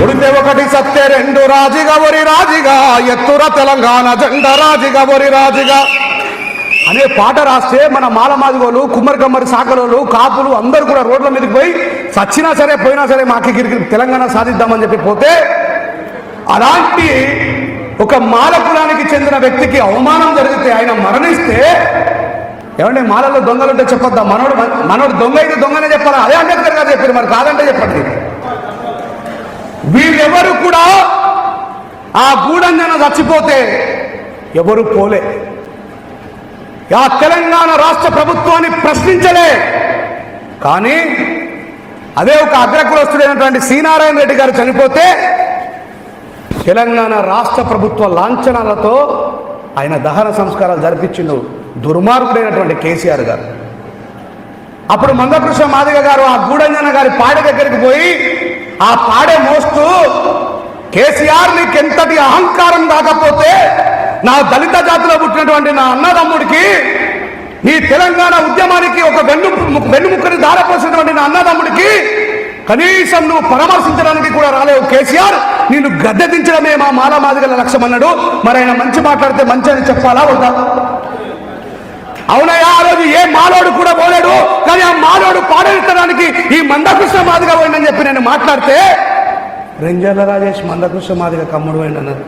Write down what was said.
ఉడితే ఒకటి సత్తే రెండు రాజిగా ఒరి రాజిగా ఎత్తుర తెలంగాణ జెండ రాజిగా ఒరి రాజిగా అనే పాట రాస్తే మన మాలమాదిగోలు కుమ్మరి కమ్మరి శాఖలోలు కాపులు అందరూ కూడా రోడ్ల మీదకి పోయి సచ్చినా సరే పోయినా సరే మాకి తెలంగాణ సాధిద్దామని చెప్పి పోతే అలాంటి ఒక మాల కులానికి చెందిన వ్యక్తికి అవమానం జరిగితే ఆయన మరణిస్తే ఏమంటే మాలలో దొంగలుంటే చెప్పొద్దా? మనోడు దొంగ అయితే దొంగనే చెప్పాలా? అదే అంబేద్కర్ గారు చెప్పారు, మరి కాదంటే చెప్పండి. వీళ్ళెవరు కూడా ఆ గూడంజన చచ్చిపోతే ఎవరు పోలే, ఆ తెలంగాణ రాష్ట్ర ప్రభుత్వాన్ని ప్రశ్నించలే. కానీ అదే ఒక అగ్రకులస్తుడైనటువంటి శ్రీనారాయణ రెడ్డి గారు చనిపోతే తెలంగాణ రాష్ట్ర ప్రభుత్వ లాంఛనాలతో ఆయన దహన సంస్కారాలు జరిపించిండు దుర్మార్గుడైనటువంటి కేసీఆర్ గారు. అప్పుడు మందకృష్ణ మాదిగ గారు ఆ గూడంజన గారి పాడె దగ్గరికి పోయి ఆ పాడె మోస్తూ, కేసీఆర్ నీకెంతటి అహంకారం కాకపోతే నా దళిత జాతిలో పుట్టినటువంటి నా అన్నదమ్ముడికి, నీ తెలంగాణ ఉద్యమానికి ఒక వెన్నుముక్కని దారపోసినటువంటి నా అన్నదమ్ముడికి కనీసం నువ్వు పరామర్శించడానికి కూడా రాలేవు కేసీఆర్, నేను గద్దె దించడమే మా మాలమాదిగల లక్ష్యం అన్నాడు. మరి ఆయన మంచి మాట్లాడితే మంచి అని చెప్పాలా వద్దా? అవునయ్యా, ఆ రోజు ఏ మాలోడు కూడా పోలేడు, కానీ ఆ మాలోడు పాడెత్తడానికి ఈ మందకృష్ణ మాదిగ పోయిందని చెప్పి నేను మాట్లాడితే రెంజర్ల రాజేష్ మందకృష్ణ మాదిగ కమ్ముడు పోయింది అన్నారు.